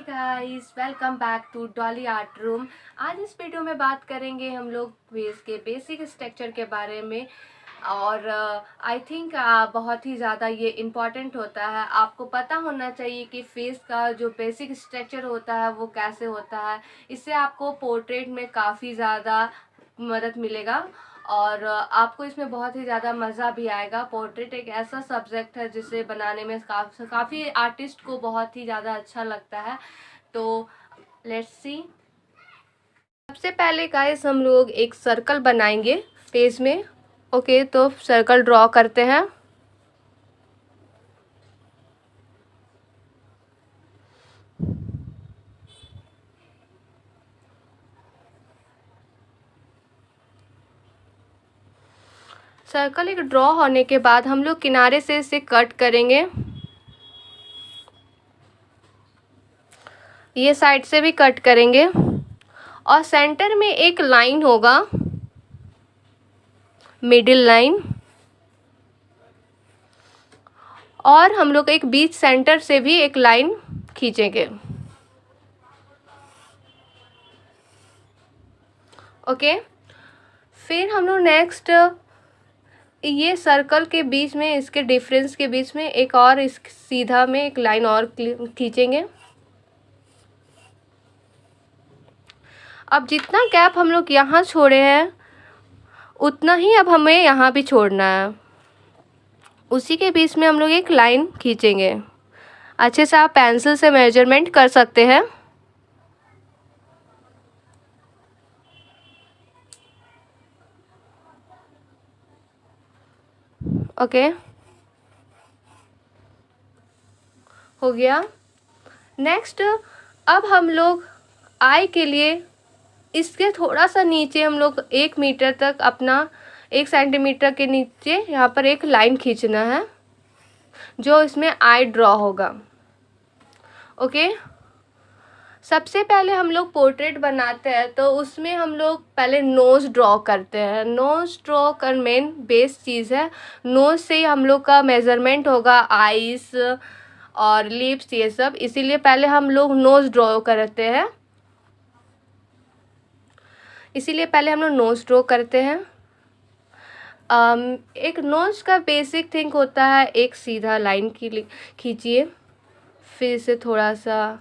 Guys, welcome back to Dolly art room. आज इस video में बात करेंगे हम लोग फेस के बेसिक स्ट्रक्चर के बारे में। और आई थिंक बहुत ही ज़्यादा ये इम्पॉर्टेंट होता है। आपको पता होना चाहिए कि फेस का जो बेसिक स्ट्रक्चर होता है वो कैसे होता है। इससे आपको पोर्ट्रेट में काफ़ी ज़्यादा मदद मिलेगा और आपको इसमें बहुत ही ज़्यादा मज़ा भी आएगा। पोर्ट्रेट एक ऐसा सब्जेक्ट है जिसे बनाने में काफ़ी आर्टिस्ट को बहुत ही ज़्यादा अच्छा लगता है। तो लेट्स सी। सबसे पहले गाइस हम लोग एक सर्कल बनाएंगे पेज में। ओके, तो सर्कल ड्रॉ करते हैं। सर्कल एक ड्रॉ होने के बाद हम लोग किनारे से इसे कट करेंगे। ये साइड से भी कट करेंगे और सेंटर में एक लाइन होगा, मिडिल लाइन। और हम लोग एक बीच सेंटर से भी एक लाइन खींचेंगे। ओके, फिर हम लोग नेक्स्ट ये सर्कल के बीच में, इसके डिफरेंस के बीच में एक और इस सीधा में एक लाइन और खींचेंगे। अब जितना गैप हम लोग यहाँ छोड़े हैं उतना ही अब हमें यहाँ भी छोड़ना है। उसी के बीच में हम लोग एक लाइन खींचेंगे। अच्छे से आप पेंसिल से मेजरमेंट कर सकते हैं। ओके, हो गया। नेक्स्ट अब हम लोग आई के लिए इसके थोड़ा सा नीचे हम लोग 1 मीटर तक अपना 1 सेंटीमीटर के नीचे यहाँ पर एक लाइन खींचना है जो इसमें आई ड्रॉ होगा। ओके, सबसे पहले हम लोग पोर्ट्रेट बनाते हैं तो उसमें हम लोग पहले नोज़ ड्रॉ करते हैं। नोज़ ड्रॉ का मेन बेस चीज़ है। नोज़ से ही हम लोग का मेज़रमेंट होगा आईज और लिप्स, ये सब। इसीलिए पहले हम लोग नोज़ ड्रॉ करते हैं। एक नोज का बेसिक थिंग होता है, एक सीधा लाइन खींचिए, फिर से थोड़ा सा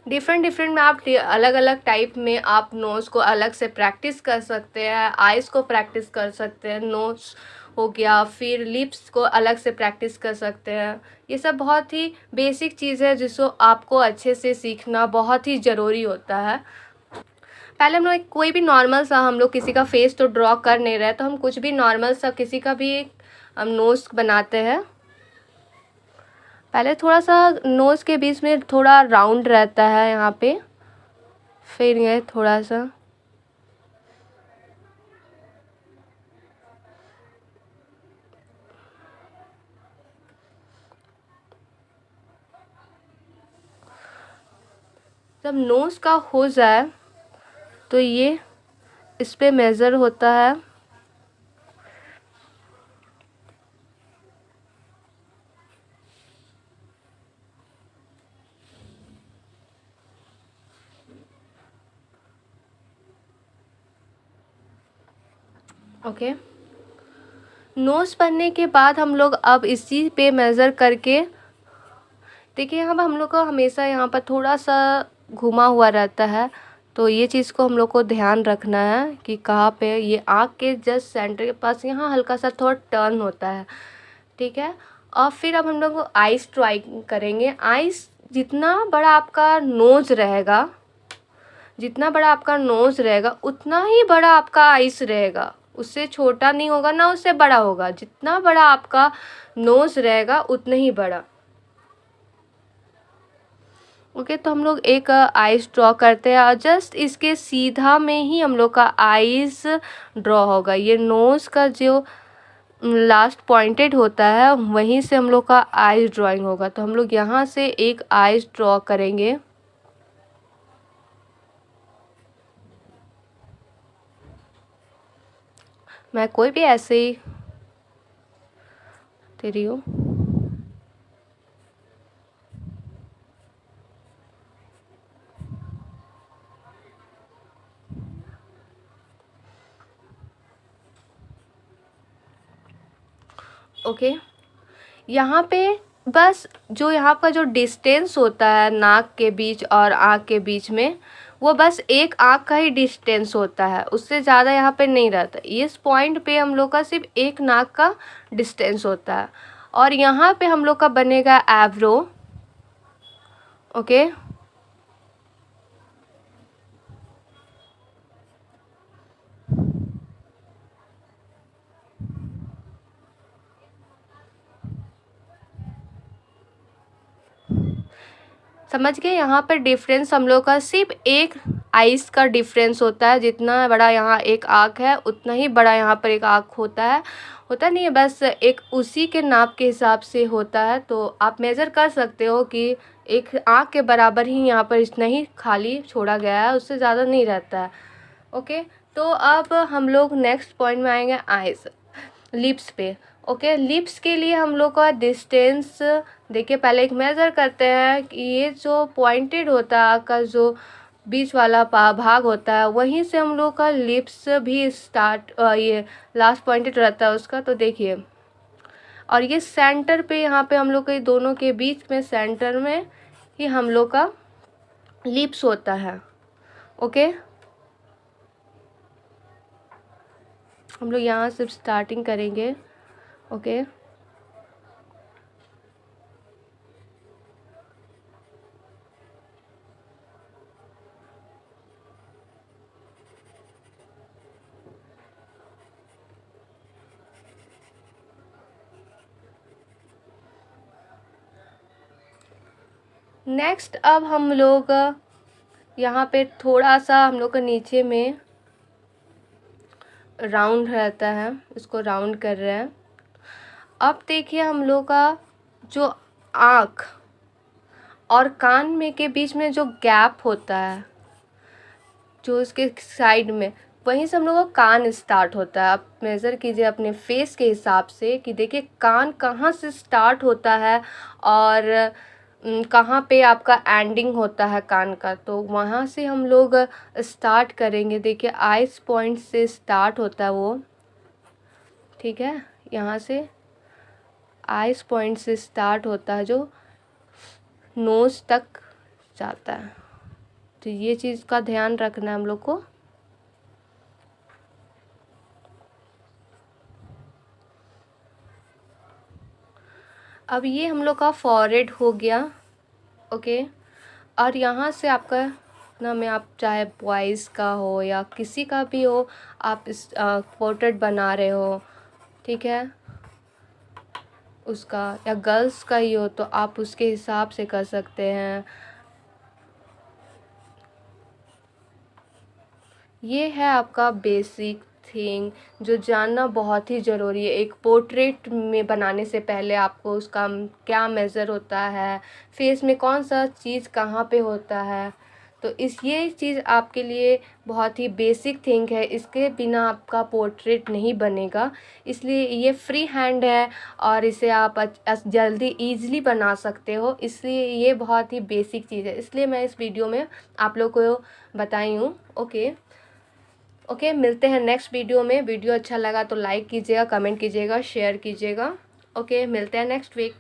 डिफरेंट में आप अलग अलग टाइप में आप नोज़ को अलग से प्रैक्टिस कर सकते हैं, आइज़ को प्रैक्टिस कर सकते हैं, नोज़ हो गया, फिर लिप्स को अलग से प्रैक्टिस कर सकते हैं। ये सब बहुत ही बेसिक चीज़ है जिसको आपको अच्छे से सीखना बहुत ही ज़रूरी होता है। पहले हम लोग कोई भी नॉर्मल सा, हम लोग किसी का फेस तो ड्रॉ कर नहीं रहे, तो हम कुछ भी नॉर्मल सा किसी का भी हम नोज़ बनाते हैं। पहले थोड़ा सा नोज़ के बीच में थोड़ा राउंड रहता है यहाँ पे, फिर ये थोड़ा सा जब नोज़ का हो जाए तो ये इस पे मेज़र होता है। ओके, नोज़ बनने के बाद हम लोग अब इसी पे मेज़र करके देखिए, हम लोग को हमेशा यहाँ पर थोड़ा सा घुमा हुआ रहता है, तो ये चीज़ को हम लोग को ध्यान रखना है कि कहाँ पे ये आँख के जस्ट सेंटर के पास यहाँ हल्का सा थोड़ा टर्न होता है। ठीक है, और फिर अब हम लोग आइस ट्राई करेंगे। आइस जितना बड़ा आपका नोज़ रहेगा, उतना ही बड़ा आपका आइस रहेगा। उससे छोटा नहीं होगा ना उससे बड़ा होगा। जितना बड़ा आपका नोज़ रहेगा उतना ही बड़ा। ओके, तो हम लोग एक आइस ड्रॉ करते हैं और जस्ट इसके सीधा में ही हम लोग का आइस ड्रॉ होगा। ये नोज़ का जो लास्ट पॉइंटेड होता है वहीं से हम लोग का आइस ड्राइंग होगा। तो हम लोग यहाँ से एक आइस ड्रॉ करेंगे। मैं कोई भी ऐसे ही दे रही हूँ। ओके, यहाँ पे बस जो यहाँ का जो डिस्टेंस होता है नाक के बीच और आँख के बीच में, वो बस एक आँख का ही डिस्टेंस होता है, उससे ज़्यादा यहाँ पे नहीं रहता। इस पॉइंट पे हम लोग का सिर्फ एक नाक का डिस्टेंस होता है। और यहाँ पे हम लोग का बनेगा एब्रो। ओके, समझ गए। यहाँ पर डिफरेंस हम लोग का सिर्फ एक आइस का डिफरेंस होता है। जितना बड़ा यहाँ एक आँख है उतना ही बड़ा यहाँ पर एक आँख होता है। होता नहीं है, बस एक उसी के नाप के हिसाब से होता है। तो आप मेज़र कर सकते हो कि एक आँख के बराबर ही यहाँ पर इतना ही खाली छोड़ा गया है, उससे ज़्यादा नहीं रहता है। ओके, तो अब हम लोग नेक्स्ट पॉइंट में आएंगे, आइस, लिप्स पे। ओके, लिप्स के लिए हम लोग का डिस्टेंस देखिए, पहले एक मेज़र करते हैं कि ये जो पॉइंटेड होता है का जो बीच वाला भाग होता है, वहीं से हम लोग का लिप्स भी स्टार्ट, ये लास्ट पॉइंटेड रहता है उसका। तो देखिए, और ये सेंटर पे, यहाँ पे हम लोग के दोनों के बीच में सेंटर में ही हम लोग का लिप्स होता है। ओके, हम लोग यहाँ से स्टार्टिंग करेंगे। ओके, नेक्स्ट अब हम लोग यहाँ पे थोड़ा सा हम लोग का नीचे में राउंड रहता है, इसको राउंड कर रहे हैं। अब देखिए, हम लोग का जो आँख और कान में के बीच में जो गैप होता है, जो इसके साइड में, वहीं से हम लोग का कान स्टार्ट होता है। आप मेज़र कीजिए अपने फेस के हिसाब से कि देखिए कान कहाँ से स्टार्ट होता है और कहाँ पे आपका एंडिंग होता है कान का। तो वहाँ से हम लोग स्टार्ट करेंगे। देखिए, आइस पॉइंट से स्टार्ट होता है वो, ठीक है, यहाँ से आइस पॉइंट से स्टार्ट होता है जो नोज़ तक जाता है। तो ये चीज़ का ध्यान रखना है हम लोग को। अब ये हम लोग का फॉरहेड हो गया। ओके, और यहाँ से आपका ना, में आप चाहे बॉयज़ का हो या किसी का भी हो, आप इस पोर्ट्रेट बना रहे हो, ठीक है, उसका, या गर्ल्स का ही हो तो आप उसके हिसाब से कर सकते हैं। ये है आपका बेसिक थिंग जो जानना बहुत ही ज़रूरी है। एक पोर्ट्रेट में बनाने से पहले आपको उसका क्या मेज़र होता है, फेस में कौन सा चीज़ कहाँ पे होता है। तो ये चीज़ आपके लिए बहुत ही बेसिक थिंग है, इसके बिना आपका पोर्ट्रेट नहीं बनेगा। इसलिए ये फ्री हैंड है और इसे आप जल्दी ईज़िली बना सकते हो। इसलिए ये बहुत ही बेसिक चीज़ है, इसलिए मैं इस वीडियो में आप लोग को बताई हूँ। ओके, मिलते हैं नेक्स्ट वीडियो में। वीडियो अच्छा लगा तो लाइक कीजिएगा, कमेंट कीजिएगा, शेयर कीजिएगा। ओके, मिलते हैं नेक्स्ट वीक।